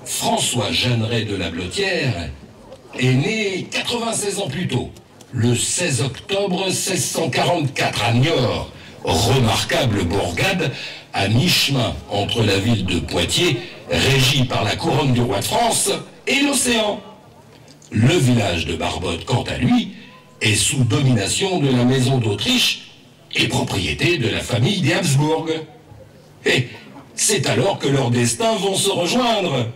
François Jeanneret de la Blotière est né 96 ans plus tôt, le 16 octobre 1644 à Niort, remarquable bourgade à mi-chemin entre la ville de Poitiers, régie par la couronne du roi de France, et l'océan. Le village de Barbotte, quant à lui, est sous domination de la maison d'Autriche et propriété de la famille des Habsbourg. Et c'est alors que leurs destins vont se rejoindre.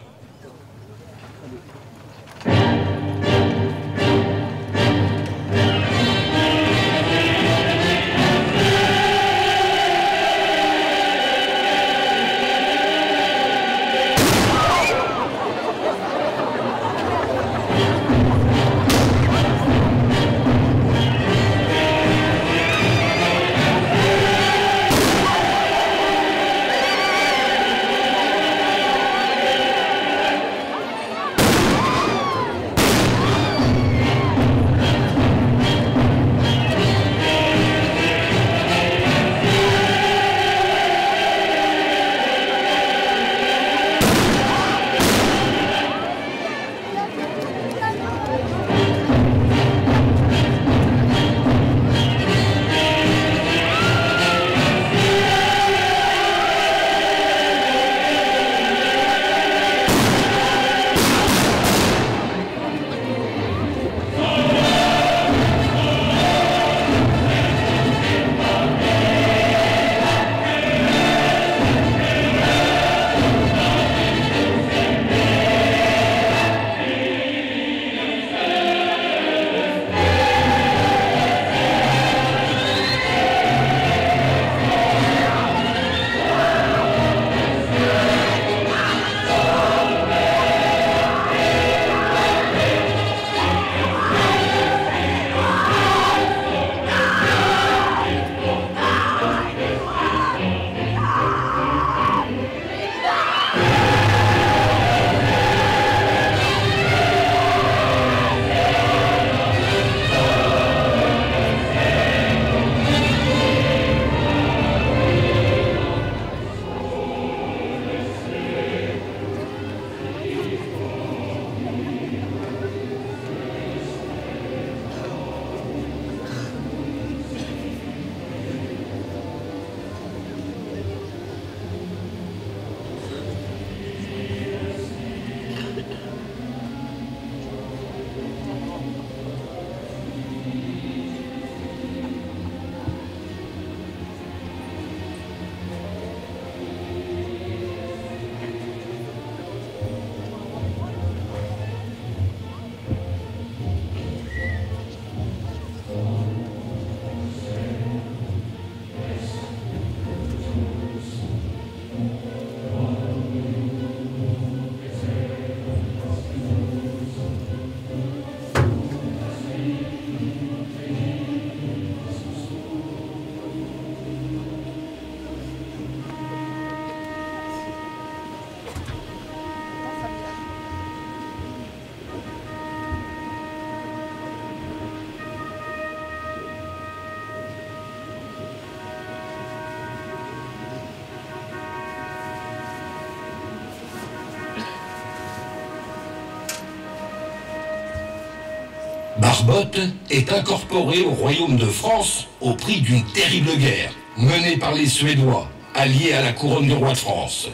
Barbotte est incorporé au royaume de France au prix d'une terrible guerre menée par les Suédois, alliés à la couronne du roi de France.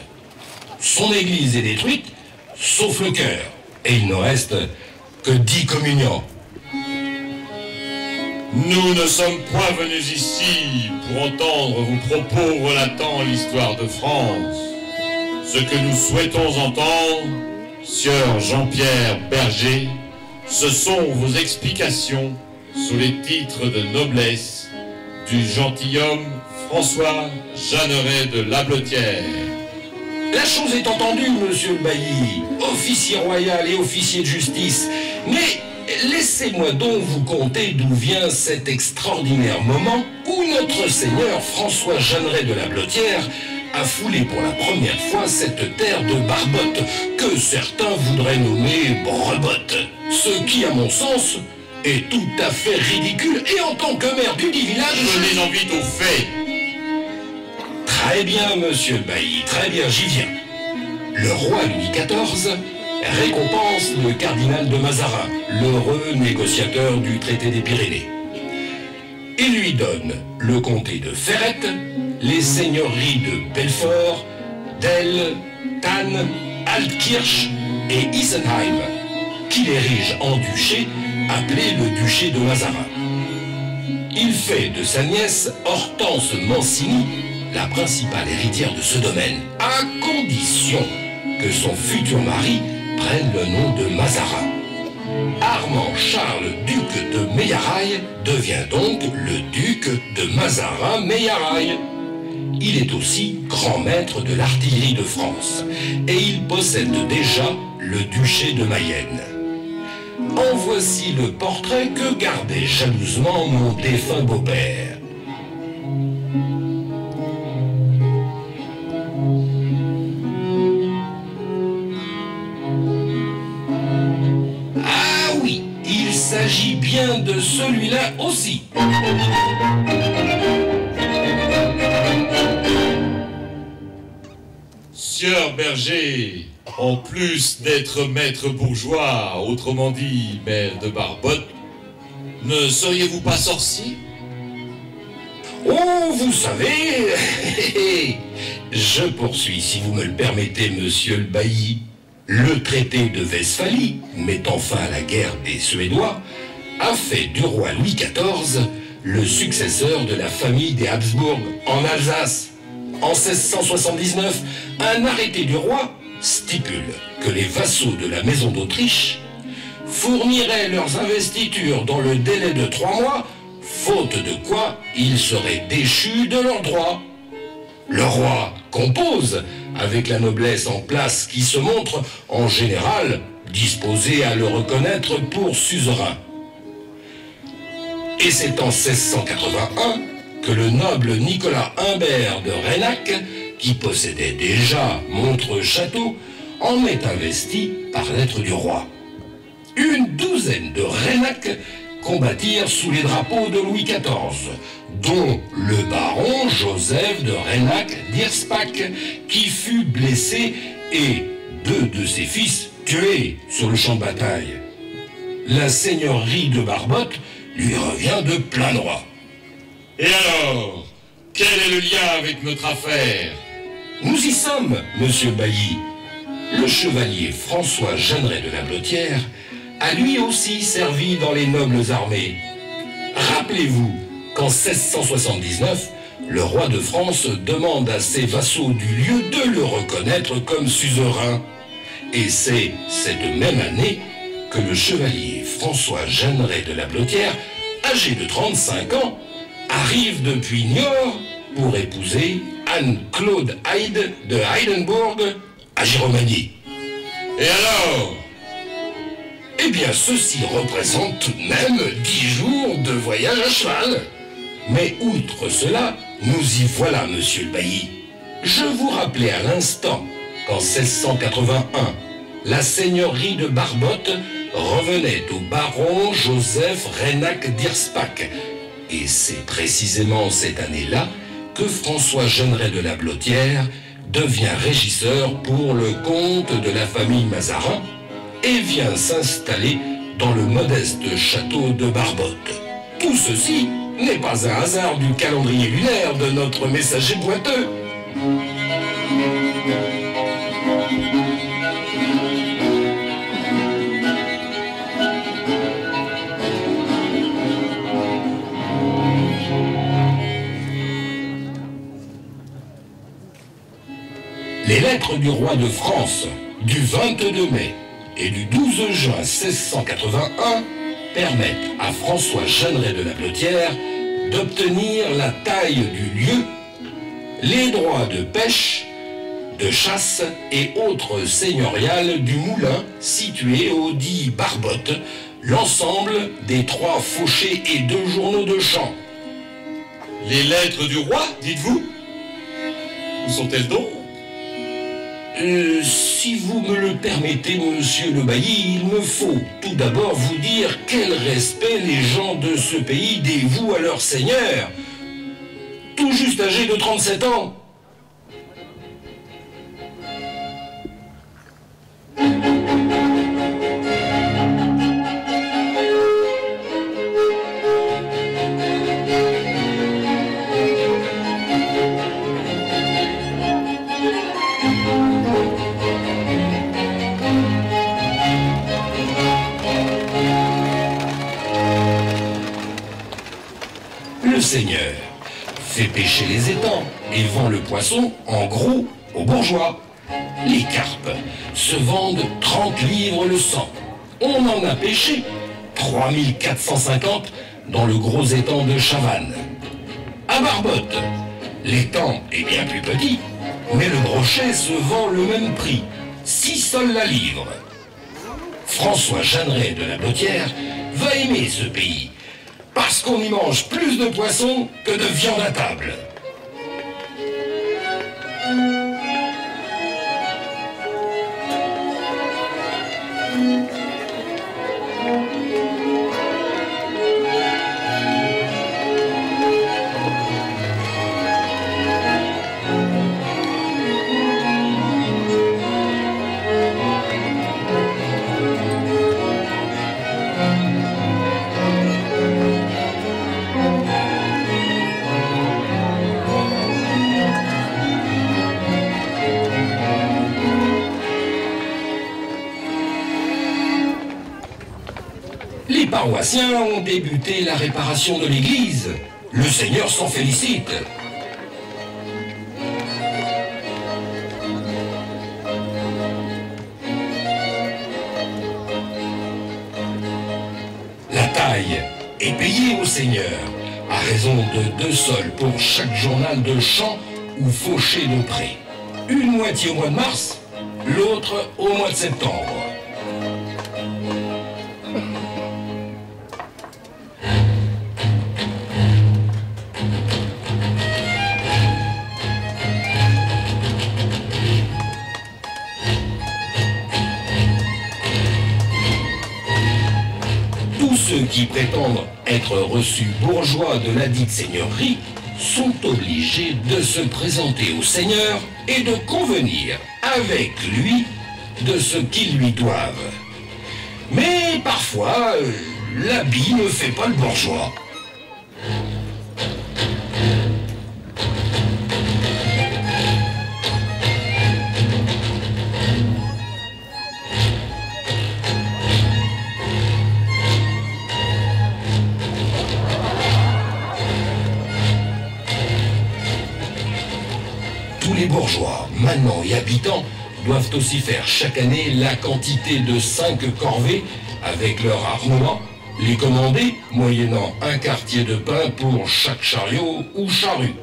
Son église est détruite, sauf le chœur, et il ne reste que 10 communiants. Nous ne sommes point venus ici pour entendre vos propos relatant l'histoire de France. Ce que nous souhaitons entendre, sieur Jean-Pierre Berger, ce sont vos explications sous les titres de noblesse du gentilhomme François Jeanneret de la Blotière. La chose est entendue, monsieur le bailli, officier royal et officier de justice, mais laissez-moi donc vous conter d'où vient cet extraordinaire moment où notre seigneur François Jeanneret de la Blotière a foulé pour la première fois cette terre de Barbotte, que certains voudraient nommer Brebotte. Ce qui, à mon sens, est tout à fait ridicule. Et en tant que maire du dit village... Venez-en vite aux faits. Très bien, monsieur le bailli, très bien, j'y viens. le roi Louis XIV récompense le cardinal de Mazarin, l'heureux négociateur du traité des Pyrénées. Il lui donne le comté de Ferrette, les seigneuries de Belfort, d'Elle, Thann, Altkirch et Isenheim, qu'il érige en duché, appelé le duché de Mazarin. Il fait de sa nièce Hortense Mancini la principale héritière de ce domaine, à condition que son futur mari prenne le nom de Mazarin. Armand Charles, duc de Meilleraye, devient donc le duc de Mazarin-Meilleraye. Il est aussi grand maître de l'artillerie de France et il possède déjà le duché de Mayenne. En voici le portrait que gardait jalousement mon défunt beau-père. Ah oui, il s'agit bien de celui-là aussi. Sieur Berger, en plus d'être maître bourgeois, autrement dit maire de Barbotte, ne seriez-vous pas sorcier? Oh, vous savez, je poursuis si vous me le permettez, monsieur le bailli. Le traité de Westphalie, mettant fin à la guerre des Suédois, a fait du roi Louis XIV le successeur de la famille des Habsbourg en Alsace. En 1679, un arrêté du roi stipule que les vassaux de la maison d'Autriche fourniraient leurs investitures dans le délai de 3 mois, faute de quoi ils seraient déchus de leurs droits. Le roi compose avec la noblesse en place qui se montre en général disposée à le reconnaître pour suzerain. Et c'est en 1681 que le noble Nicolas Humbert de Reynac, qui possédait déjà Montreux-Château, en est investi par lettre du roi. Une douzaine de Reynac combattirent sous les drapeaux de Louis XIV, dont le baron Joseph de Reynac-Dierspach, qui fut blessé, et 2 de ses fils tués sur le champ de bataille. La seigneurie de Barbotte lui revient de plein droit. Et alors, quel est le lien avec notre affaire? Nous y sommes, monsieur Bailly. Le chevalier François Jeanneret de la Blottière a lui aussi servi dans les nobles armées. Rappelez-vous qu'en 1679, le roi de France demande à ses vassaux du lieu de le reconnaître comme suzerain. Et c'est cette même année que le chevalier François Jeanneret de la Blottière, âgé de 35 ans, arrive depuis Niort pour épouser Anne-Claude Hyde de Heidenbourg à Giromagny. Et alors? Eh bien, ceci représente tout de même 10 jours de voyage à cheval. Mais outre cela, nous y voilà, monsieur le bailli. Je vous rappelais à l'instant qu'en 1681, la seigneurie de Barbotte revenait au baron Joseph Reynac-Dierspach. Et c'est précisément cette année-là que François Jeanneret de la Blottière devient régisseur pour le compte de la famille Mazarin et vient s'installer dans le modeste château de Barbotte. Tout ceci n'est pas un hasard du calendrier lunaire de notre messager boiteux. Les lettres du roi de France du 22 mai et du 12 juin 1681 permettent à François Jeanneret de la Blottière d'obtenir la taille du lieu, les droits de pêche, de chasse et autres seigneuriales du moulin situé au dit Barbotte, l'ensemble des 3 fauchés et 2 journaux de champ. Les lettres du roi, dites-vous? Où sont-elles donc? Si vous me le permettez, monsieur le bailli, il me faut tout d'abord vous dire quel respect les gens de ce pays dévouent à leur seigneur, tout juste âgé de 37 ans. seigneur, fait pêcher les étangs et vend le poisson en gros aux bourgeois. Les carpes se vendent 30 livres le 100. On en a pêché 3450 dans le gros étang de Chavannes. À Barbotte, l'étang est bien plus petit, mais le brochet se vend le même prix, 6 sols la livre. François Jeanneret de la Blottière va aimer ce pays, parce qu'on y mange plus de poissons que de viande à table. Les paroissiens ont débuté la réparation de l'église. Le Seigneur s'en félicite. La taille est payée au Seigneur, à raison de 2 sols pour chaque journal de champ ou fauché de pré. Une moitié au mois de mars, l'autre au mois de septembre. Ceux qui prétendent être reçus bourgeois de ladite seigneurie sont obligés de se présenter au Seigneur et de convenir avec lui de ce qu'ils lui doivent. Mais parfois, l'habit ne fait pas le bourgeois. Tous les bourgeois, manants et habitants doivent aussi faire chaque année la quantité de 5 corvées avec leur armement, les commander moyennant un quartier de pain pour chaque chariot ou charrue.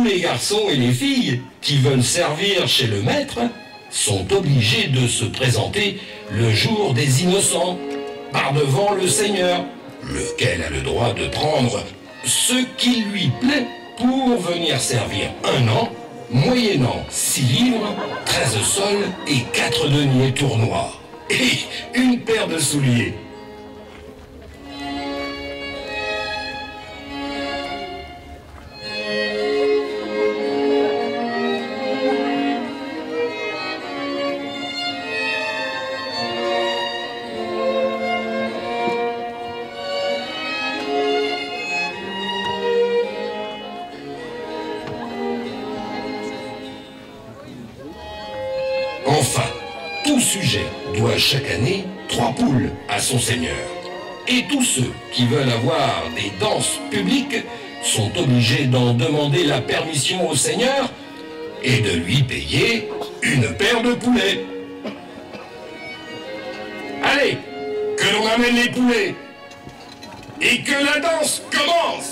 Les garçons et les filles qui veulent servir chez le maître sont obligés de se présenter le jour des innocents, par devant le Seigneur, lequel a le droit de prendre ce qui lui plaît pour venir servir 1 an, moyennant 6 livres, 13 sols et 4 deniers tournois, et une paire de souliers. Enfin, tout sujet doit chaque année 3 poules à son seigneur. Et tous ceux qui veulent avoir des danses publiques sont obligés d'en demander la permission au seigneur et de lui payer une paire de poulets. Allez, que l'on amène les poulets et que la danse commence!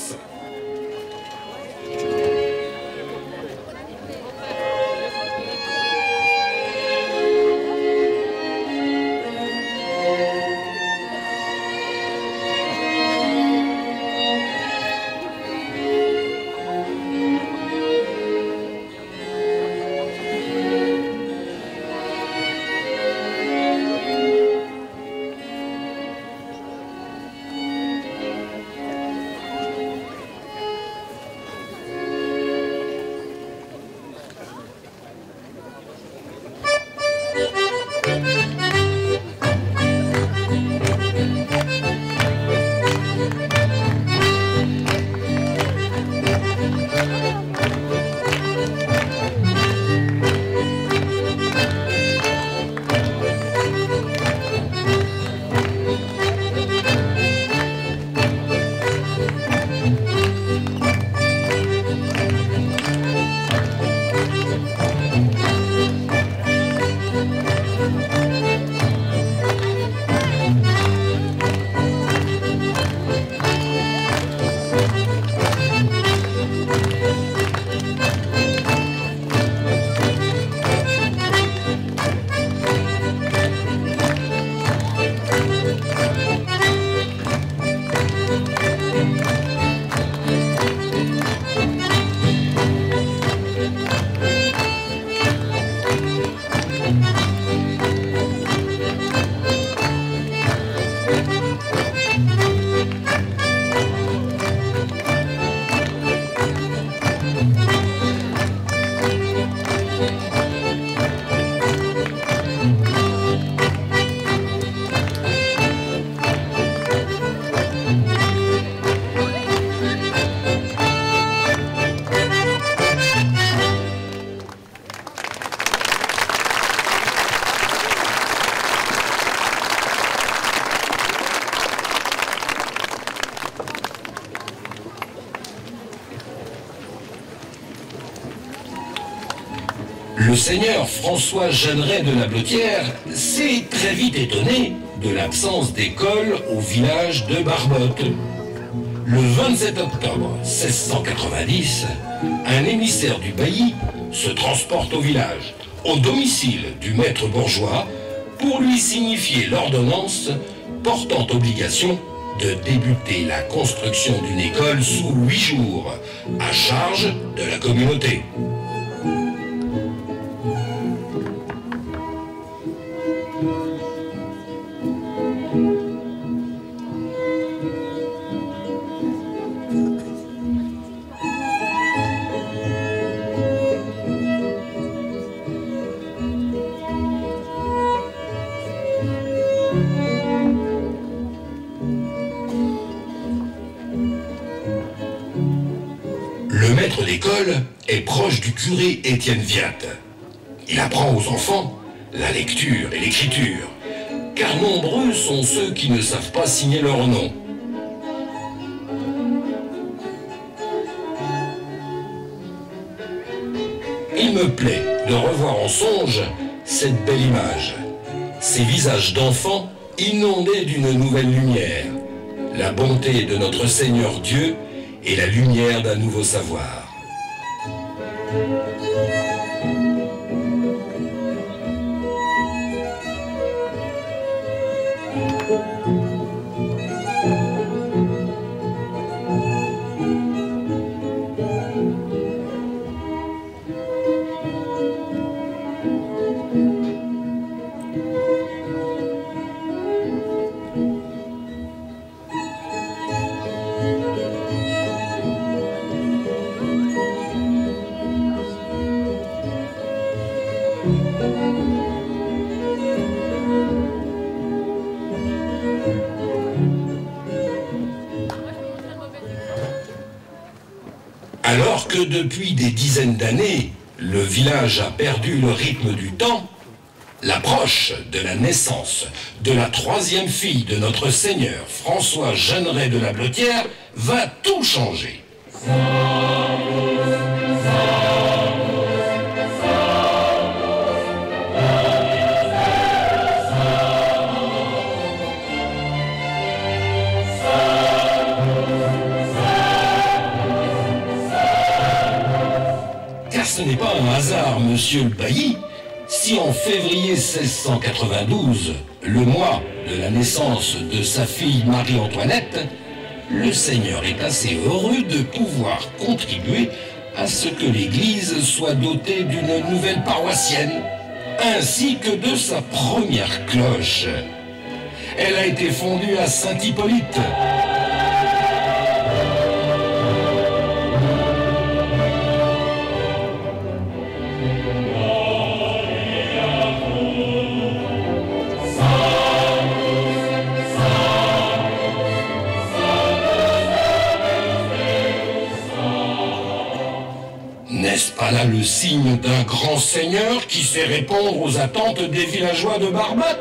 Le seigneur François Jeanneret de la Blottière s'est très vite étonné de l'absence d'école au village de Barbotte. Le 27 octobre 1690, un émissaire du bailli se transporte au village, au domicile du maître bourgeois, pour lui signifier l'ordonnance portant obligation de débuter la construction d'une école sous 8 jours, à charge de la communauté. Le maître d'école est proche du curé Étienne Viat. Il apprend aux enfants la lecture et l'écriture, car nombreux sont ceux qui ne savent pas signer leur nom. Il me plaît de revoir en songe cette belle image, ces visages d'enfants inondés d'une nouvelle lumière, la bonté de notre Seigneur Dieu et la lumière d'un nouveau savoir. Alors que depuis des dizaines d'années, le village a perdu le rythme du temps, l'approche de la naissance de la 3e fille de notre Seigneur François Jeanneret de la Blottière va tout changer. Car ce n'est pas un hasard, monsieur le bailli, si en février 1692, le mois de la naissance de sa fille Marie-Antoinette, le Seigneur est assez heureux de pouvoir contribuer à ce que l'Église soit dotée d'une nouvelle paroissienne, ainsi que de sa première cloche. Elle a été fondue à Saint-Hippolyte. N'est-ce pas là le signe d'un grand seigneur qui sait répondre aux attentes des villageois de Barbotte?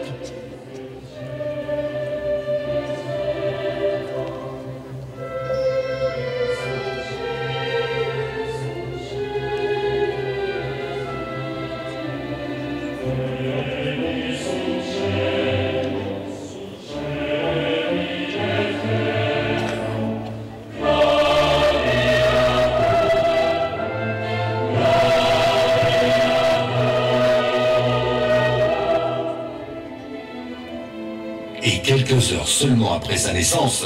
Et quelques heures seulement après sa naissance,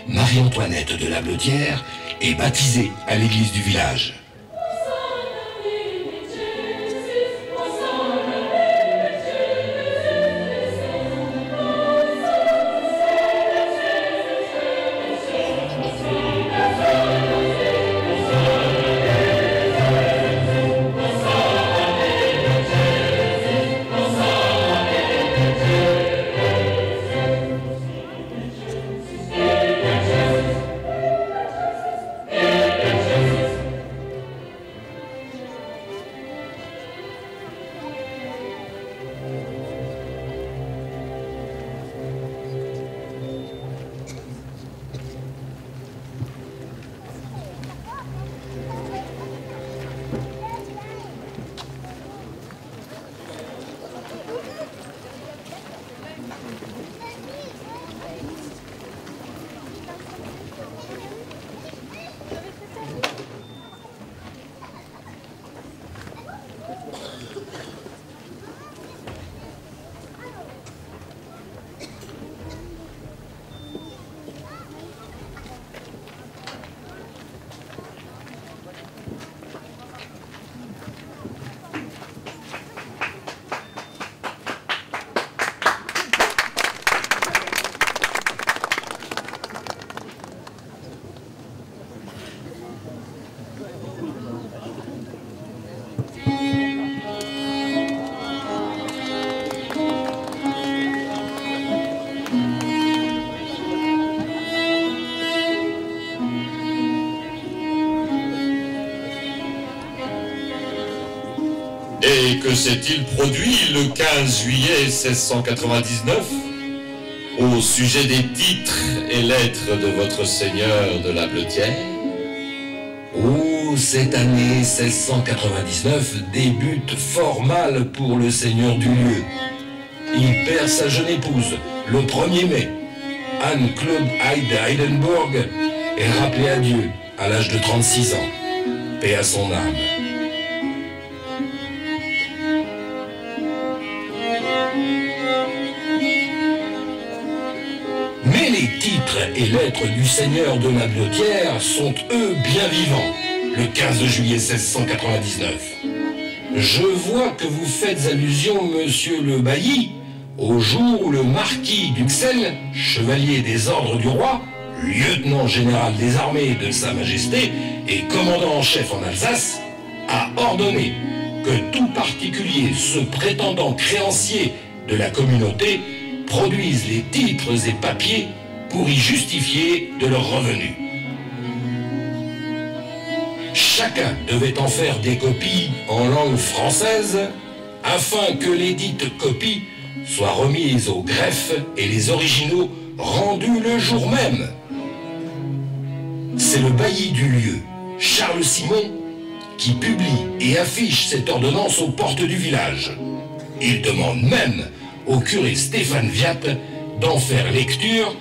Marie-Antoinette de la Blottière est baptisée à l'église du village. Et que s'est-il produit le 15 juillet 1699 au sujet des titres et lettres de votre seigneur de la Blottière? Oh, cette année 1699 débute fort mal pour le seigneur du lieu. Il perd sa jeune épouse le 1er mai. Anne-Claude d'Eidenbourg est rappelée à Dieu à l'âge de 36 ans. Paix à son âme. Mais les titres et lettres du seigneur de la Blottière sont eux bien vivants, le 15 juillet 1699. Je vois que vous faites allusion, monsieur le bailli, au jour où le marquis d'Uxelles, chevalier des ordres du roi, lieutenant général des armées de Sa Majesté et commandant en chef en Alsace, a ordonné que tout particulier se prétendant créancier de la communauté produisent les titres et papiers pour y justifier de leurs revenus. Chacun devait en faire des copies en langue française afin que les dites copies soient remises au greffe et les originaux rendus le jour même. C'est le bailli du lieu, Charles Simon, qui publie et affiche cette ordonnance aux portes du village. Il demande même au curé Stéphane Viat d'en faire lecture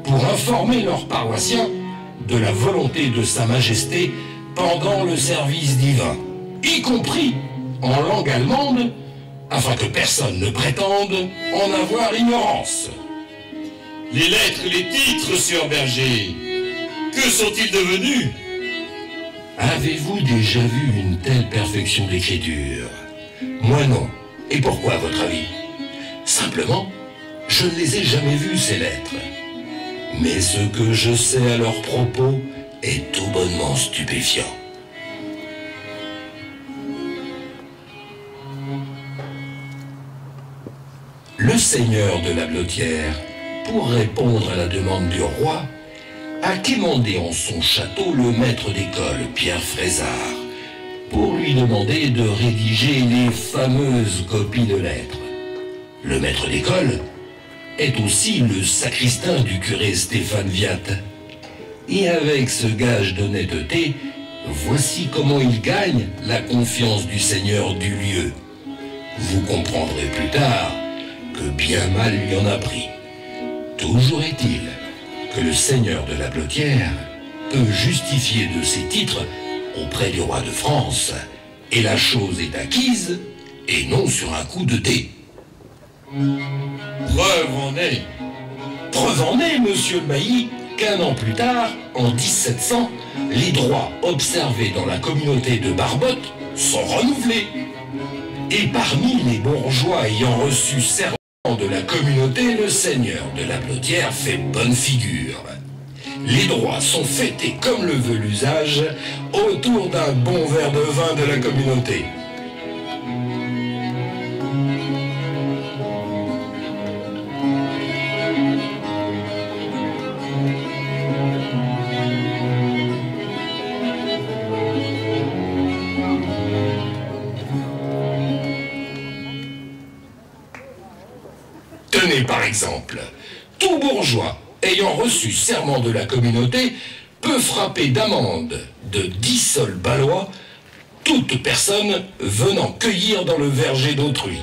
pour informer leurs paroissiens de la volonté de Sa Majesté pendant le service divin, y compris en langue allemande, afin que personne ne prétende en avoir ignorance. Les lettres et les titres, sieur Berger, que sont-ils devenus? Avez-vous déjà vu une telle perfection d'écriture? Moi non. Et pourquoi, à votre avis? Simplement, je ne les ai jamais vus, ces lettres. Mais ce que je sais à leur propos est tout bonnement stupéfiant. Le seigneur de la Blottière, pour répondre à la demande du roi, a quémandé en son château le maître d'école, Pierre Frézard, pour lui demander de rédiger les fameuses copies de lettres. Le maître d'école est aussi le sacristain du curé Stéphane Viat. Et avec ce gage d'honnêteté, voici comment il gagne la confiance du seigneur du lieu. Vous comprendrez plus tard que bien mal il y en a pris. Toujours est-il que le seigneur de la Blottière peut justifier de ses titres auprès du roi de France, et la chose est acquise, et non sur un coup de dé. Preuve en est. Preuve en est, monsieur le bailli, qu'un an plus tard, en 1700, les droits observés dans la communauté de Barbotte sont renouvelés. Et parmi les bourgeois ayant reçu serment de la communauté, le seigneur de la Blottière fait bonne figure. Les droits sont fêtés comme le veut l'usage autour d'un bon verre de vin de la communauté. Tenez par exemple, tout bourgeois ayant reçu serment de la communauté peut frapper d'amende de 10 sols balois toute personne venant cueillir dans le verger d'autrui.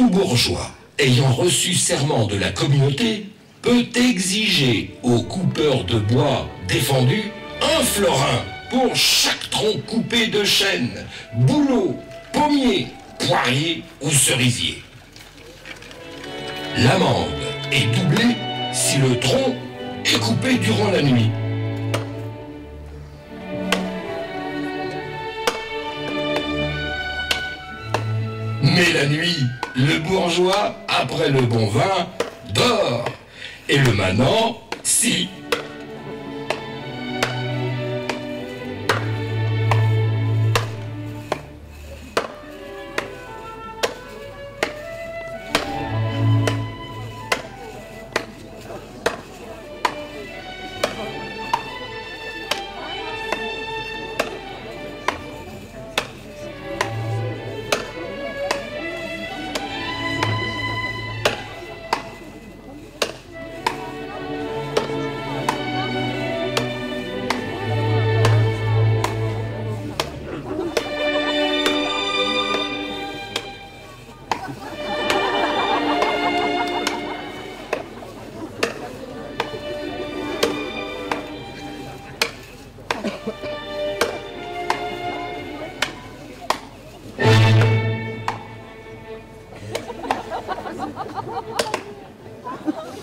Tout bourgeois ayant reçu serment de la communauté peut exiger au coupeur de bois défendu un florin pour chaque tronc coupé de chêne, bouleau, pommier, poirier ou cerisier. L'amende est doublée si le tronc est coupé durant la nuit. Mais la nuit, le bourgeois, après le bon vin, dort. Et le manant, si.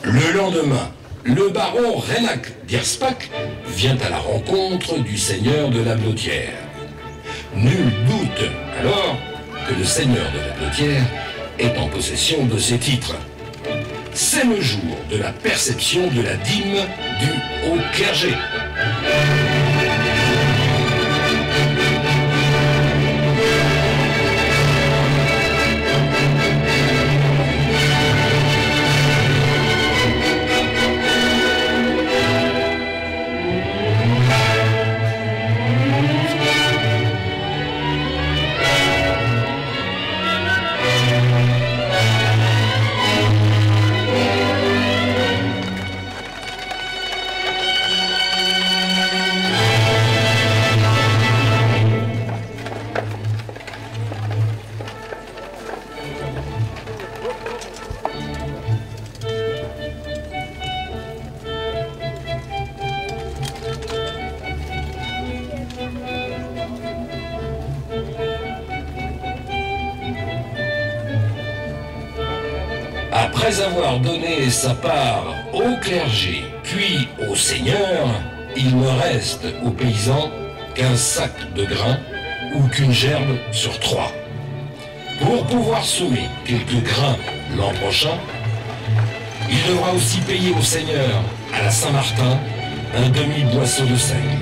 Le lendemain, le baron Renac d'Irspach vient à la rencontre du seigneur de la Blottière. Nul doute alors que le seigneur de la Blottière est en possession de ses titres. C'est le jour de la perception de la dîme du haut clergé. Après avoir donné sa part au clergé, puis au seigneur, il ne reste aux paysans qu'un sac de grains ou qu'une gerbe sur 3. Pour pouvoir semer quelques grains l'an prochain, il devra aussi payer au seigneur, à la Saint-Martin, un demi-boisseau de seigle.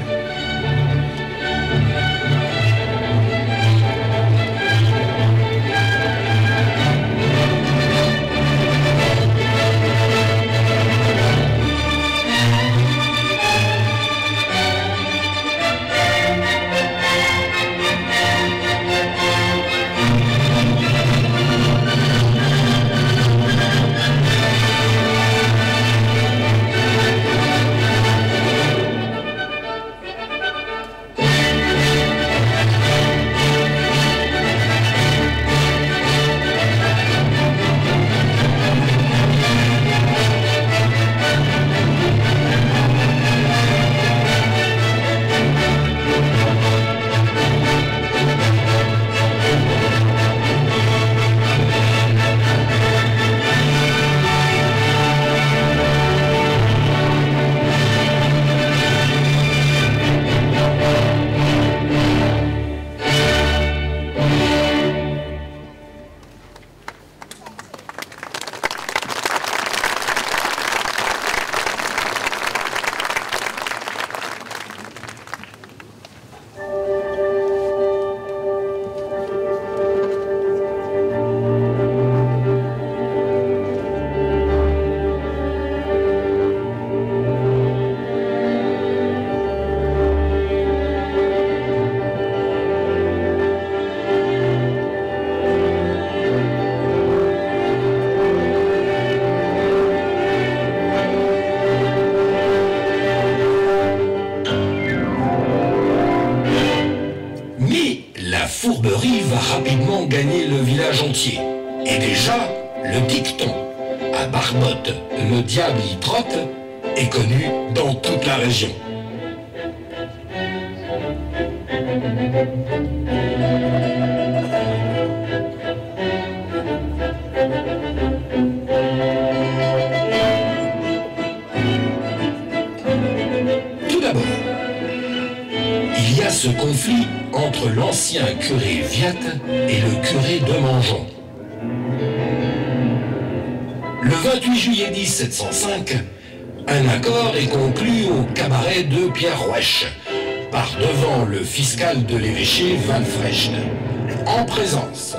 La fourberie va rapidement gagner le village entier Et déjà, le dicton « à Barbotte, le diable y trotte » est connu dans toute la région. Tout d'abord, il y a ce conflit entre l'ancien curé Viat et le curé de Mangeon. Le 28 juillet 1705, un accord est conclu au cabaret de Pierre Rouèche, par devant le fiscal de l'évêché Valfrecht, en présence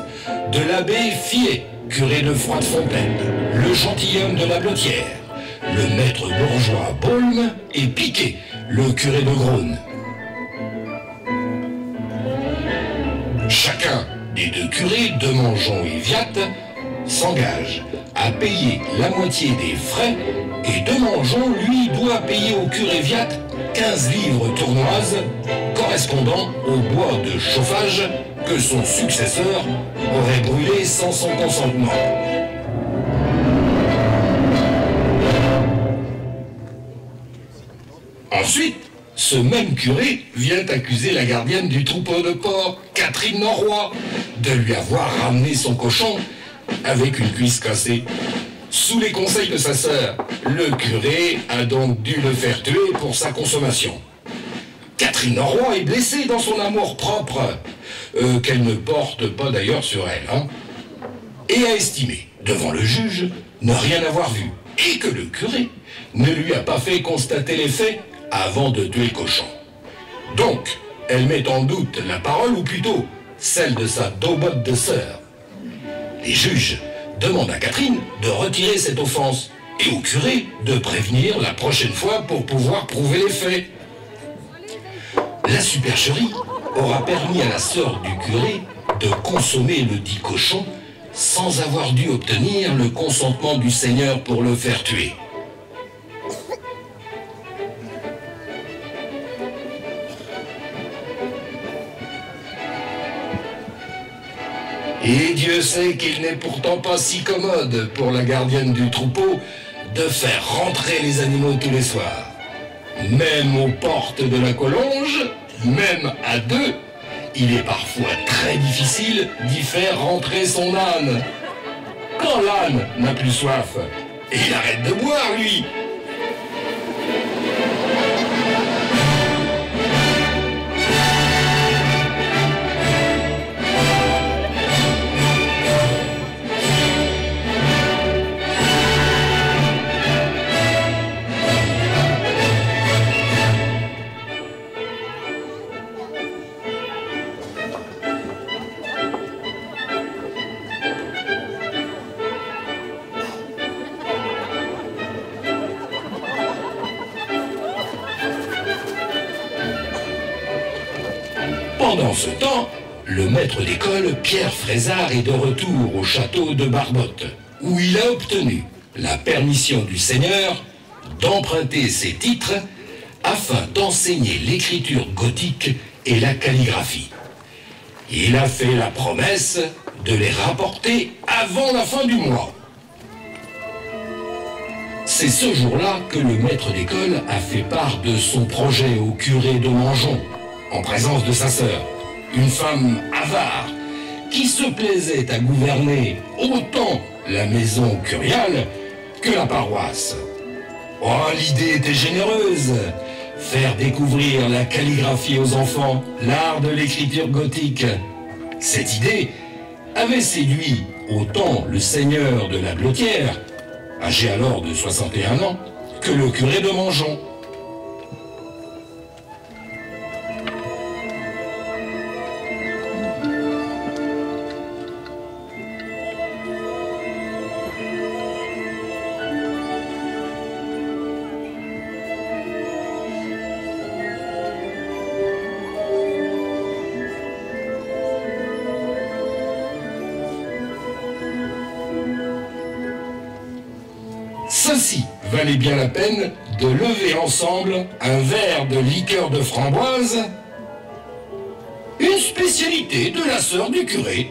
de l'abbé Fiet, curé de Froidefontaine, le gentilhomme de la Blotière, le maître bourgeois Baulme et Piquet, le curé de Grosne. Chacun des deux curés, de Mangeon et Viat, s'engage à payer la moitié des frais et de Mangeon, lui, doit payer au curé Viat 15 livres tournoises correspondant au bois de chauffage que son successeur aurait brûlé sans son consentement. Ensuite, ce même curé vient accuser la gardienne du troupeau de porcs, Catherine Norroy, de lui avoir ramené son cochon avec une cuisse cassée. Sous les conseils de sa sœur, le curé a donc dû le faire tuer pour sa consommation. Catherine Norroy est blessée dans son amour-propre, qu'elle ne porte pas d'ailleurs sur elle, hein, et a estimé, devant le juge, ne rien avoir vu, et que le curé ne lui a pas fait constater les faits avant de tuer le cochon. Donc, elle met en doute la parole, ou plutôt celle de sa dobotte de sœur. Les juges demandent à Catherine de retirer cette offense et au curé de prévenir la prochaine fois pour pouvoir prouver les faits. La supercherie aura permis à la sœur du curé de consommer le dit cochon sans avoir dû obtenir le consentement du Seigneur pour le faire tuer. Et Dieu sait qu'il n'est pourtant pas si commode pour la gardienne du troupeau de faire rentrer les animaux tous les soirs. Même aux portes de la Collonge, même à deux, il est parfois très difficile d'y faire rentrer son âne. Quand l'âne n'a plus soif, il arrête de boire, lui. Pendant ce temps, le maître d'école, Pierre Frézard, est de retour au château de Barbotte, où il a obtenu la permission du Seigneur d'emprunter ses titres afin d'enseigner l'écriture gothique et la calligraphie. Il a fait la promesse de les rapporter avant la fin du mois. C'est ce jour-là que le maître d'école a fait part de son projet au curé de Mangeon, en présence de sa sœur, une femme avare, qui se plaisait à gouverner autant la maison curiale que la paroisse. Oh, l'idée était généreuse, faire découvrir la calligraphie aux enfants, l'art de l'écriture gothique. Cette idée avait séduit autant le seigneur de la Blotière, âgé alors de 61 ans, que le curé de Mangeon. Ceci valait bien la peine de lever ensemble un verre de liqueur de framboise, une spécialité de la sœur du curé.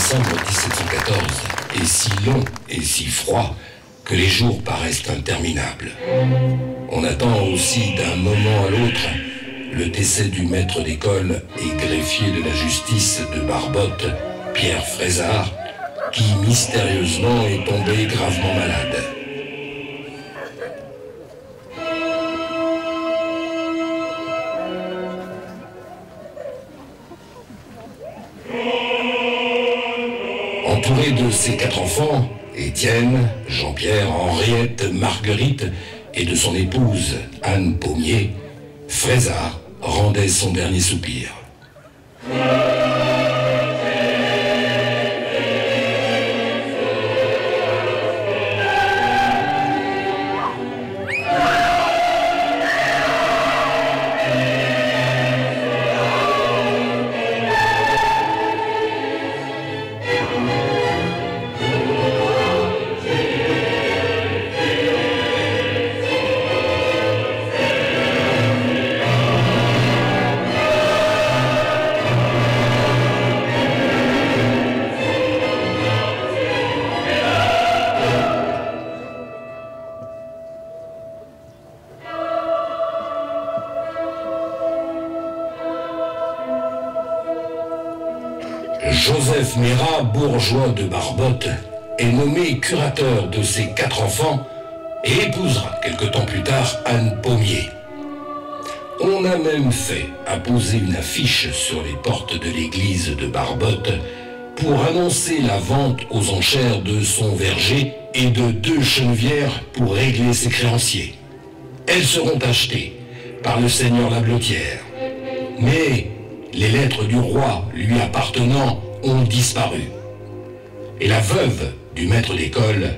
décembre 1714 est si long et si froid que les jours paraissent interminables. On attend aussi d'un moment à l'autre le décès du maître d'école et greffier de la justice de Barbotte, Pierre Frézard, qui mystérieusement est tombé gravement malade. Entouré de ses 4 enfants, Étienne, Jean-Pierre, Henriette, Marguerite et de son épouse Anne Pommier, Frézard rendait son dernier soupir. Joseph Mérat, bourgeois de Barbotte, est nommé curateur de ses 4 enfants et épousera quelque temps plus tard Anne Pommier. On a même fait apposer une affiche sur les portes de l'église de Barbotte pour annoncer la vente aux enchères de son verger et de 2 chenevières pour régler ses créanciers. Elles seront achetées par le seigneur Lablotière. Mais les lettres du roi lui appartenant ont disparu. Et la veuve du maître d'école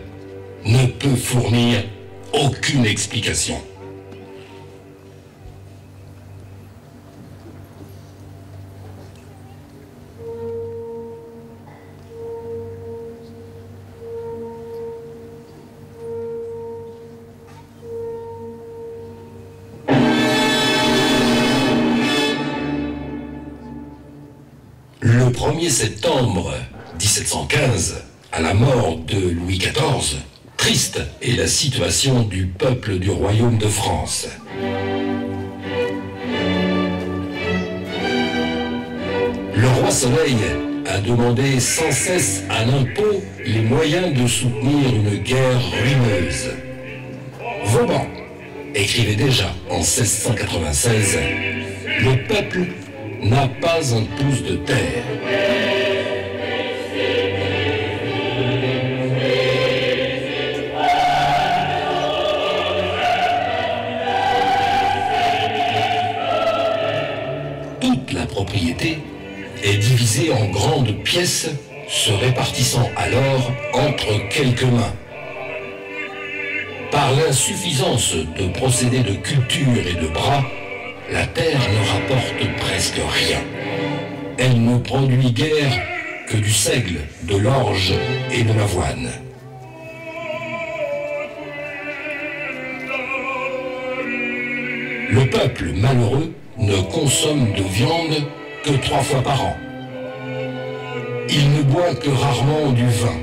ne peut fournir aucune explication. Le 1er septembre 1715, à la mort de Louis XIV, triste est la situation du peuple du royaume de France. Le roi Soleil a demandé sans cesse à l'impôt les moyens de soutenir une guerre ruineuse. Vauban écrivait déjà en 1696 « Le peuple n'a pas un pouce de terre ». Toute la propriété est divisée en grandes pièces, se répartissant alors entre quelques mains. Par l'insuffisance de procédés de culture et de bras, la terre ne rapporte presque rien. Elle ne produit guère que du seigle, de l'orge et de l'avoine. Le peuple malheureux ne consomme de viande que 3 fois par an. Il ne boit que rarement du vin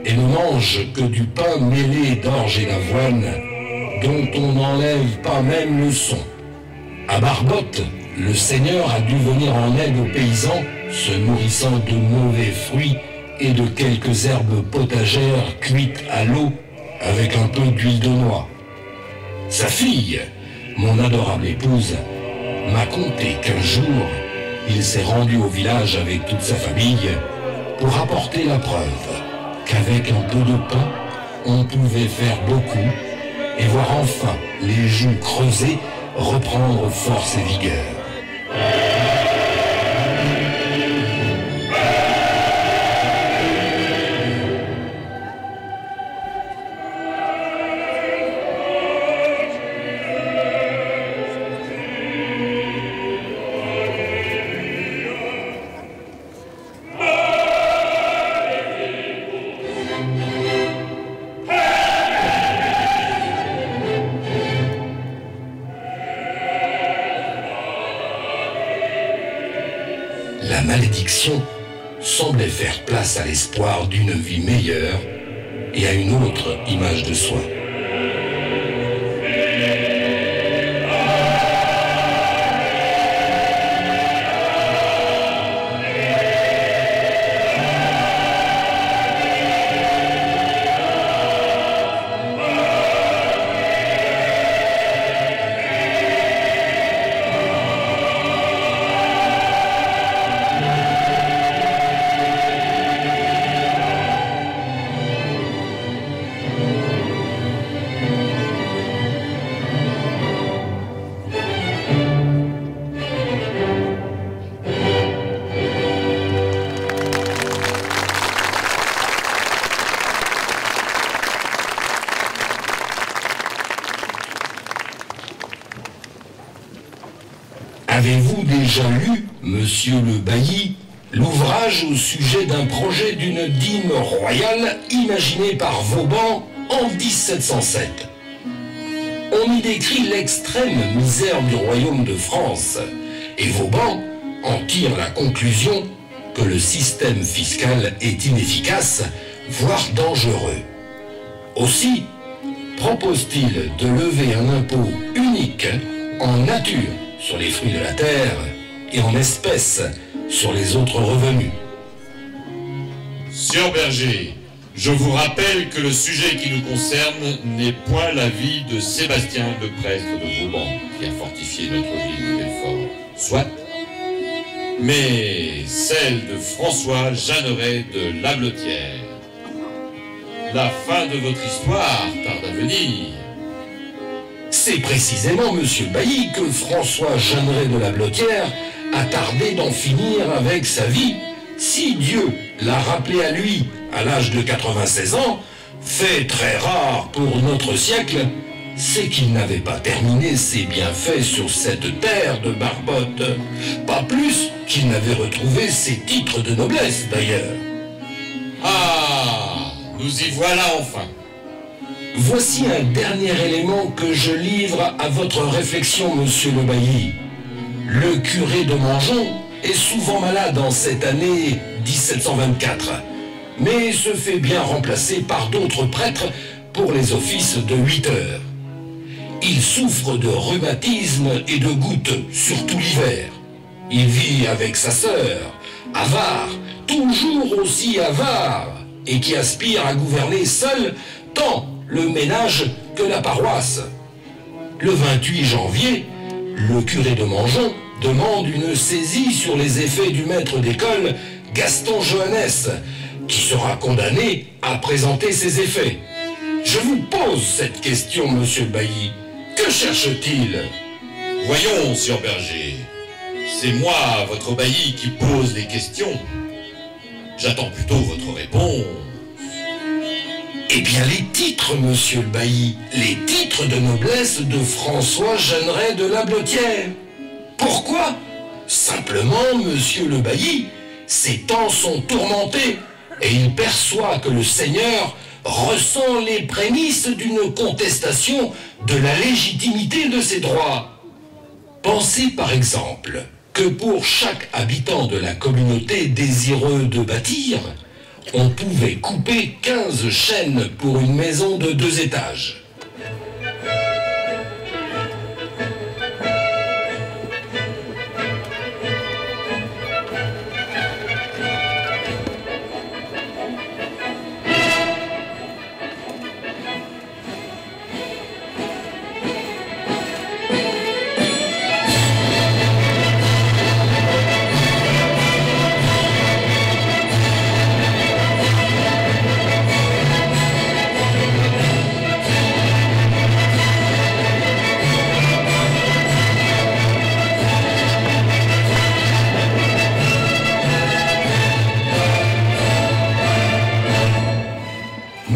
et ne mange que du pain mêlé d'orge et d'avoine dont on n'enlève pas même le son. À Barbotte, le seigneur a dû venir en aide aux paysans, se nourrissant de mauvais fruits et de quelques herbes potagères cuites à l'eau avec un peu d'huile de noix. Sa fille, mon adorable épouse, m'a conté qu'un jour, il s'est rendu au village avec toute sa famille pour apporter la preuve qu'avec un peu de pain, on pouvait faire beaucoup et voir enfin les joues creusées reprendre force et vigueur. La malédiction semblait faire place à l'espoir d'une vie meilleure et à une autre image de soi. Avez-vous déjà lu, monsieur le bailli, l'ouvrage au sujet d'un projet d'une dîme royale imaginée par Vauban en 1707 ? On y décrit l'extrême misère du royaume de France, et Vauban en tire la conclusion que le système fiscal est inefficace, voire dangereux. Aussi propose-t-il de lever un impôt unique en nature sur les fruits de la terre et en espèces sur les autres revenus. Sieur Berger, je vous rappelle que le sujet qui nous concerne n'est point la vie de Sébastien le prêtre de Vauban, qui a fortifié notre ville de Belfort, soit, mais celle de François Jeanneret de Lablotière. La fin de votre histoire tarde à venir. C'est précisément, monsieur Bailly, que François Jeanneret de Lablotière a tardé d'en finir avec sa vie. Si Dieu l'a rappelé à lui à l'âge de 96 ans, fait très rare pour notre siècle, c'est qu'il n'avait pas terminé ses bienfaits sur cette terre de Barbotte. Pas plus qu'il n'avait retrouvé ses titres de noblesse, d'ailleurs. Ah, nous y voilà enfin. Voici un dernier élément que je livre à votre réflexion, monsieur le bailli. Le curé de Mangeon est souvent malade en cette année 1724, mais se fait bien remplacer par d'autres prêtres pour les offices de 8 heures. Il souffre de rhumatisme et de gouttes, surtout l'hiver. Il vit avec sa sœur, avare, toujours aussi avare, et qui aspire à gouverner seul tant le ménage que la paroisse. Le 28 janvier, le curé de Mangeon demande une saisie sur les effets du maître d'école Gaston Johannes, qui sera condamné à présenter ses effets. Je vous pose cette question, monsieur le bailli. Que cherche-t-il ? Voyons, sieur Berger, c'est moi, votre bailli, qui pose les questions. J'attends plutôt votre réponse. Eh bien, les titres, monsieur le bailli, les titres de noblesse de François Jeanneret de Lablotière. Pourquoi ? Simplement, monsieur le bailli, ses temps sont tourmentés et il perçoit que le Seigneur ressent les prémices d'une contestation de la légitimité de ses droits. Pensez par exemple que pour chaque habitant de la communauté désireux de bâtir, on pouvait couper 15 chênes pour une maison de 2 étages.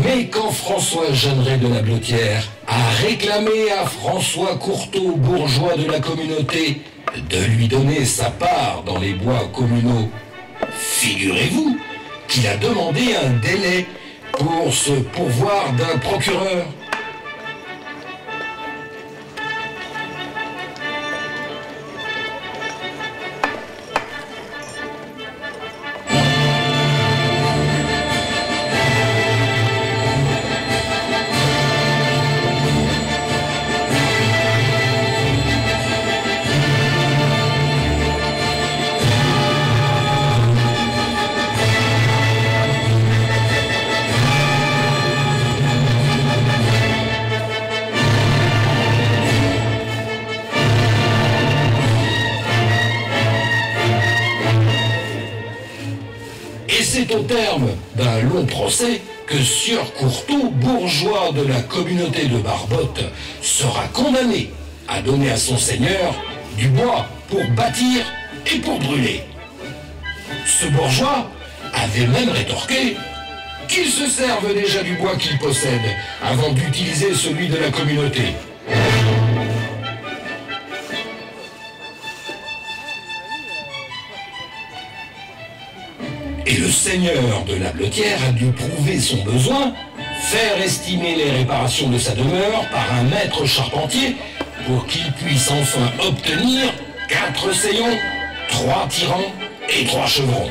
Mais quand François Jeanneret de Lablotière a réclamé à François Courteau, bourgeois de la communauté, de lui donner sa part dans les bois communaux, figurez-vous qu'il a demandé un délai pour se pourvoir d'un procureur. C'est au terme d'un long procès que Sieur Courtauld, bourgeois de la communauté de Barbotte, sera condamné à donner à son seigneur du bois pour bâtir et pour brûler. Ce bourgeois avait même rétorqué qu'il se serve déjà du bois qu'il possède avant d'utiliser celui de la communauté. Et le seigneur de la Blottière a dû prouver son besoin, faire estimer les réparations de sa demeure par un maître charpentier pour qu'il puisse enfin obtenir 4 sayons, 3 tirants et 3 chevrons.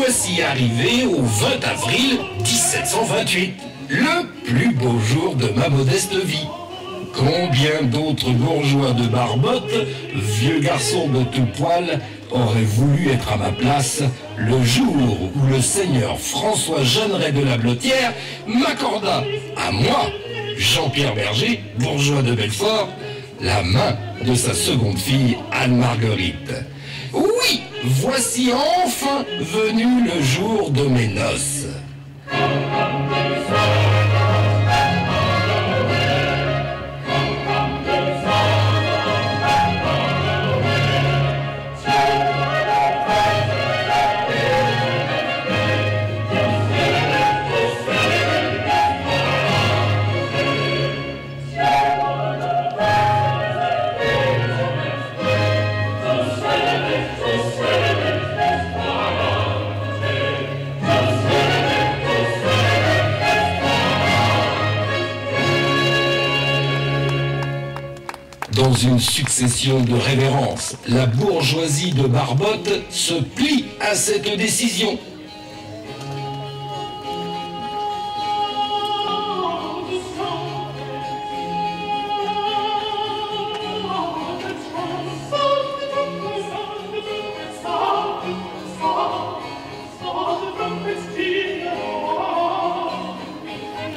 Voici arrivé au 20 avril 1728, le plus beau jour de ma modeste vie. Combien d'autres bourgeois de Barbotte, vieux garçons de tout poil, auraient voulu être à ma place le jour où le seigneur François Jeanneret de la Blottière m'accorda à moi, Jean-Pierre Berger, bourgeois de Belfort, la main de sa seconde fille Anne-Marguerite. Oui, voici enfin venu le jour de mes noces. Dans une succession de révérences, la bourgeoisie de Barbotte se plie à cette décision.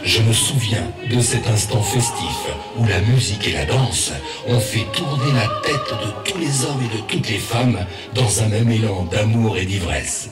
Je me souviens de cet instant festif où la musique et la danse ont fait tourner la tête de tous les hommes et de toutes les femmes dans un même élan d'amour et d'ivresse.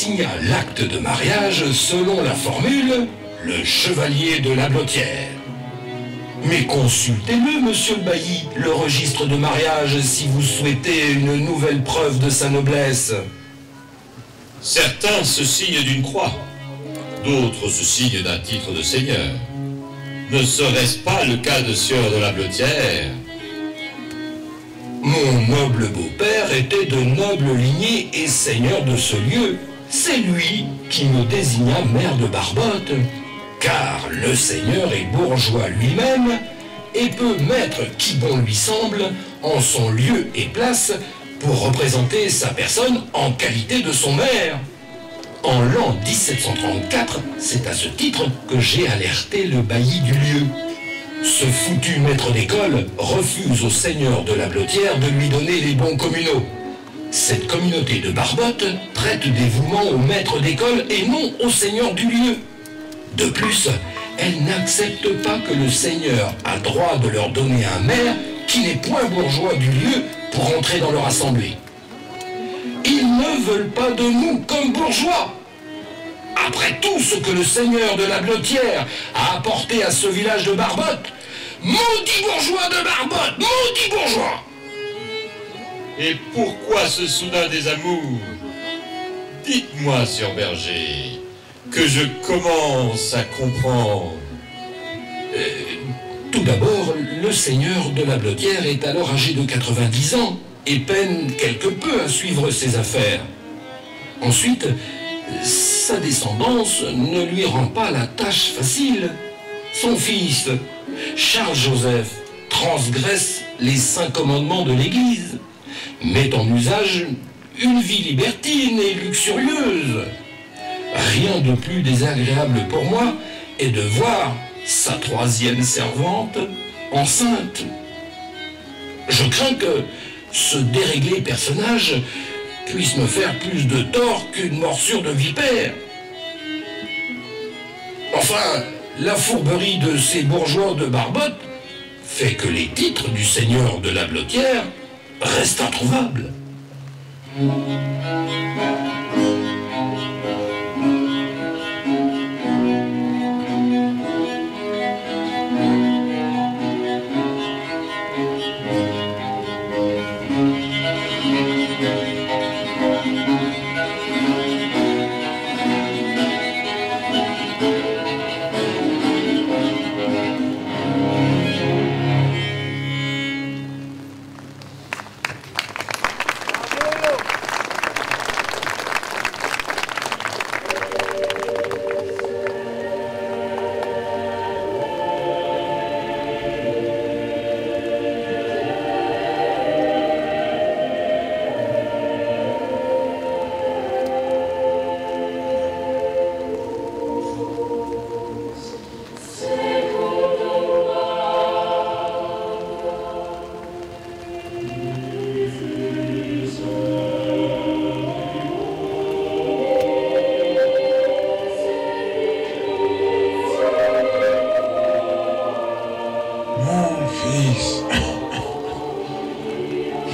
signa l'acte de mariage selon la formule « le chevalier de la Blotière ». Mais consultez-le, monsieur le bailli, le registre de mariage, si vous souhaitez une nouvelle preuve de sa noblesse. Certains se signent d'une croix, d'autres se signent d'un titre de seigneur. Ne serait-ce pas le cas de Sieur de la Blotière? Mon noble beau-père était de noble lignée et seigneur de ce lieu. C'est lui qui me désigna maire de Barbotte. Car le seigneur est bourgeois lui-même et peut mettre qui bon lui semble en son lieu et place pour représenter sa personne en qualité de son maire. En l'an 1734, c'est à ce titre que j'ai alerté le bailli du lieu. Ce foutu maître d'école refuse au seigneur de la Blotière de lui donner les bons communaux. Cette communauté de Barbotte prête dévouement au maître d'école et non au seigneur du lieu. De plus, elle n'accepte pas que le seigneur a droit de leur donner un maire qui n'est point bourgeois du lieu pour entrer dans leur assemblée. Ils ne veulent pas de nous comme bourgeois. Après tout ce que le seigneur de la Blotière a apporté à ce village de Barbotte, maudit bourgeois de Barbotte, maudit bourgeois! Et pourquoi ce soudain désamour? Dites-moi, Sieur Berger, que je commence à comprendre. Tout d'abord, le seigneur de la Blotière est alors âgé de 90 ans et peine quelque peu à suivre ses affaires. Ensuite, sa descendance ne lui rend pas la tâche facile. Son fils, Charles-Joseph, transgresse les 5 commandements de l'Église, met en usage une vie libertine et luxurieuse. Rien de plus désagréable pour moi est de voir sa 3e servante enceinte. Je crains que ce déréglé personnage puisse me faire plus de tort qu'une morsure de vipère. Enfin, la fourberie de ces bourgeois de Barbotte fait que les titres du seigneur de la Blotière restent introuvables.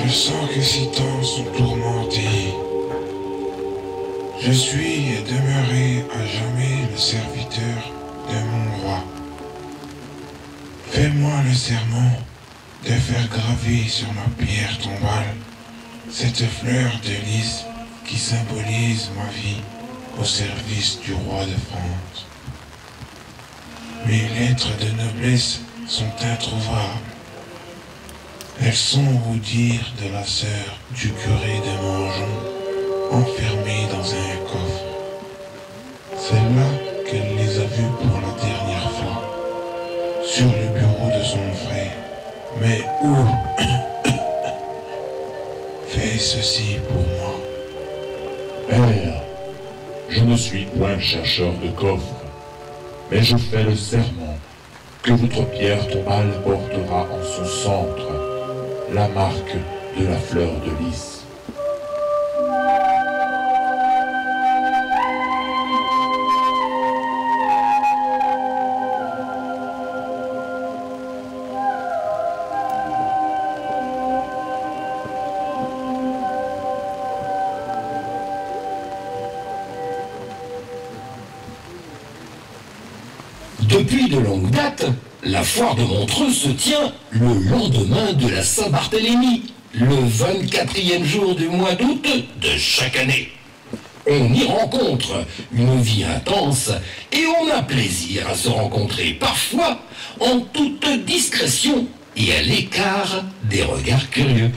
Je sens que ces temps sont tourmentés. Je suis et demeurerai à jamais le serviteur de mon roi. Fais-moi le serment de faire graver sur ma pierre tombale cette fleur de lys qui symbolise ma vie au service du roi de France. Mes lettres de noblesse sont introuvables. Elles sont au dire de la sœur du curé de Mangeon, enfermée dans un coffre. C'est là qu'elle les a vus pour la dernière fois, sur le bureau de son frère. Mais où? Fais ceci pour moi. Père, je ne suis point chercheur de coffre, mais je fais le serment que votre pierre tombale portera en son centre la marque de la fleur de lys. Depuis de longue date, la foire de Montreux se tient le lendemain de la Saint-Barthélemy, le 24e jour du mois d'août de chaque année. On y rencontre une vie intense et on a plaisir à se rencontrer, parfois en toute discrétion et à l'écart des regards curieux.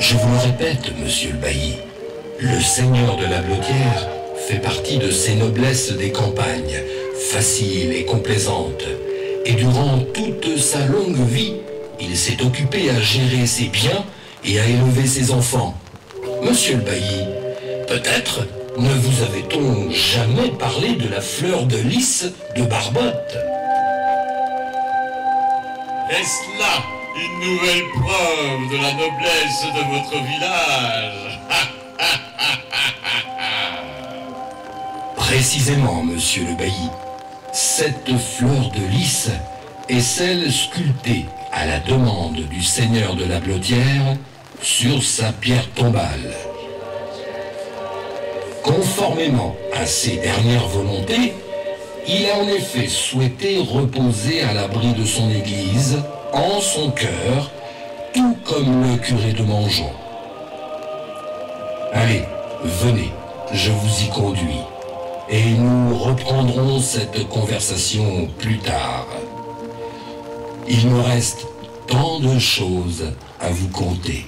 Je vous le répète, monsieur le bailli, le seigneur de la Blotière fait partie de ces noblesses des campagnes, faciles et complaisantes. Et durant toute sa longue vie, il s'est occupé à gérer ses biens et à élever ses enfants. Monsieur le bailli, peut-être ne vous avait-on jamais parlé de la fleur de lys de Barbotte? Est-ce là une nouvelle preuve de la noblesse de votre village? Précisément, monsieur le bailli. Cette fleur de lys est celle sculptée à la demande du seigneur de la Blotière sur sa pierre tombale. Conformément à ses dernières volontés, il a en effet souhaité reposer à l'abri de son église, en son cœur, tout comme le curé de Mangeon. Allez, venez, je vous y conduis, et nous reprendrons cette conversation plus tard. Il me reste tant de choses à vous conter.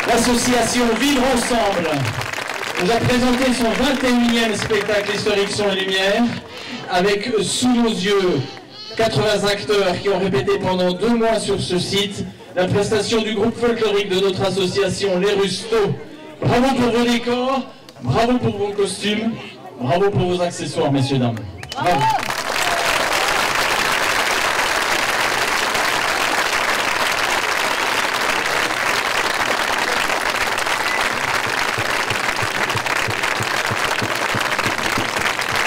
L'association Vivre Ensemble nous a présenté son 21e spectacle historique Son et Lumière avec sous nos yeux 80 acteurs qui ont répété pendant 2 mois sur ce site la prestation du groupe folklorique de notre association Les Rustos. Bravo pour vos décors, bravo pour vos costumes, bravo pour vos accessoires, messieurs, dames. Bravo.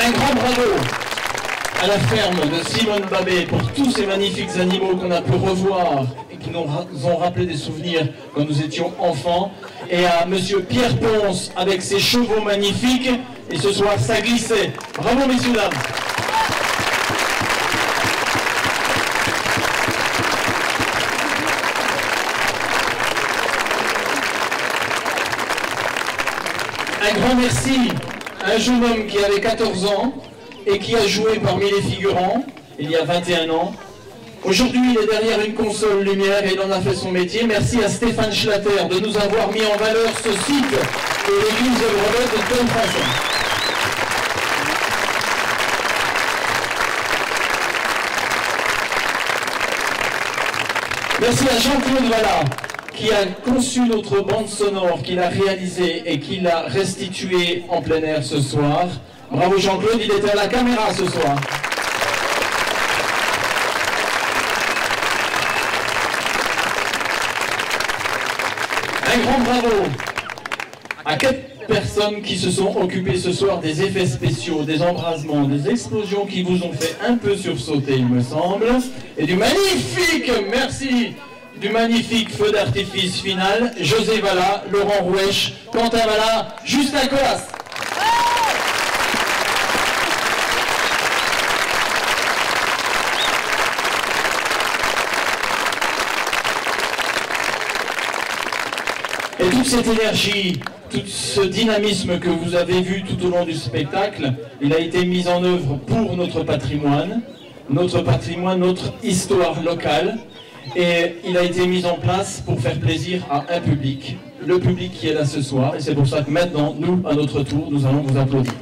Un grand bravo à la ferme de Simone Babet pour tous ces magnifiques animaux qu'on a pu revoir et qui nous ont rappelé des souvenirs quand nous étions enfants. Et à monsieur Pierre Ponce avec ses chevaux magnifiques. Et ce soir, ça glissait. Bravo, messieurs, dames. Un grand merci à un jeune homme qui avait 14 ans et qui a joué parmi les figurants il y a 21 ans. Aujourd'hui, il est derrière une console lumière et il en a fait son métier. Merci à Stéphane Schlatter de nous avoir mis en valeur ce site de l'église de Brevet de Donne-François. Merci à Jean-Claude Vallat qui a conçu notre bande sonore, qui l'a réalisée et qui l'a restituée en plein air ce soir. Bravo Jean-Claude, il était à la caméra ce soir. Un grand bravo à 4 personnes qui se sont occupées ce soir des effets spéciaux, des embrasements, des explosions qui vous ont fait un peu sursauter, il me semble, et du magnifique, merci, du magnifique feu d'artifice final, José Vallat, Laurent Rouèche, Quentin Vallat, Justin Colas. Et toute cette énergie, tout ce dynamisme que vous avez vu tout au long du spectacle, il a été mis en œuvre pour notre patrimoine, notre histoire locale. Et il a été mis en place pour faire plaisir à un public, le public qui est là ce soir. Et c'est pour ça que maintenant, nous, à notre tour, nous allons vous applaudir.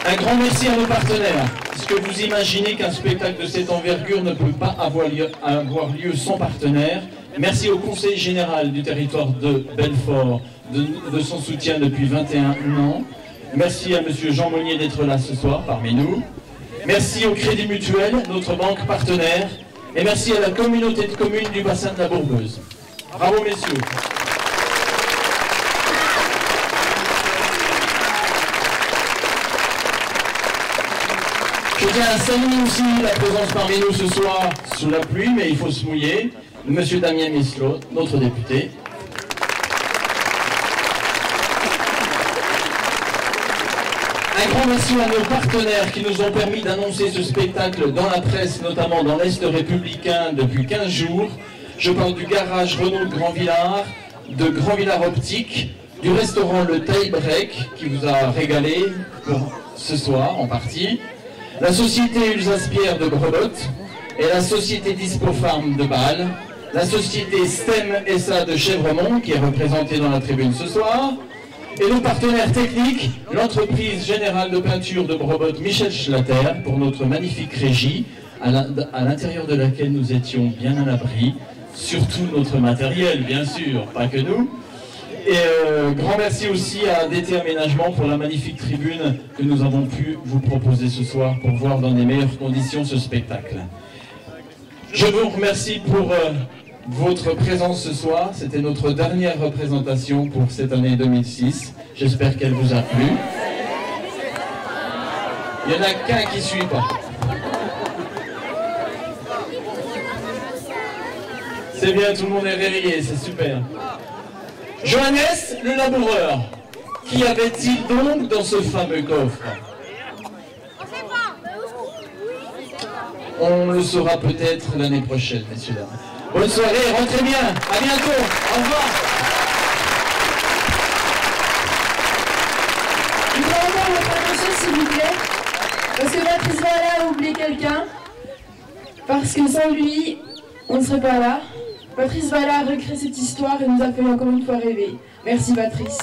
Un grand merci à nos partenaires. Est-ce que vous imaginez qu'un spectacle de cette envergure ne peut pas avoir lieu sans partenaire? Merci au Conseil général du territoire de Belfort de son soutien depuis 21 ans. Merci à M. Jean Monnier d'être là ce soir parmi nous. Merci au Crédit Mutuel, notre banque partenaire. Et merci à la communauté de communes du bassin de la Bourbeuse. Bravo messieurs. Je tiens à saluer aussi la présence parmi nous ce soir, sous la pluie, mais il faut se mouiller, Monsieur Damien Mislot, notre député. Un grand merci à nos partenaires qui nous ont permis d'annoncer ce spectacle dans la presse, notamment dans l'Est républicain depuis 15 jours. Je parle du garage Renault de Grand-Villard, de Grand-Villard Optique, du restaurant Le Taille Break qui vous a régalé pour ce soir en partie, la société Ulsaspierre de Brelotte et la société Dispofarm de Bâle, la société STEM SA de Chèvremont qui est représentée dans la tribune ce soir, et nos partenaires techniques, l'entreprise générale de peinture de Brelotte Michel Schlatter pour notre magnifique régie, à l'intérieur de laquelle nous étions bien à l'abri, surtout notre matériel bien sûr, pas que nous. Et grand merci aussi à DT Aménagement pour la magnifique tribune que nous avons pu vous proposer ce soir pour voir dans les meilleures conditions ce spectacle. Je vous remercie pour votre présence ce soir. C'était notre dernière représentation pour cette année 2006. J'espère qu'elle vous a plu. Il n'y en a qu'un qui ne suit pas. C'est bien, tout le monde est réveillé, c'est super. Johannes, le laboureur, qu'y avait-il donc dans ce fameux coffre? On le saura peut-être l'année prochaine, messieurs dames. Bonne soirée, rentrez bien, à bientôt, au revoir. Je voudrais encore votre attention s'il vous plaît, parce que Patrice Ballard a oublié quelqu'un, parce que sans lui, on ne serait pas là. Patrice Ballard a recréé cette histoire et nous a fait encore une fois rêver. Merci Patrice.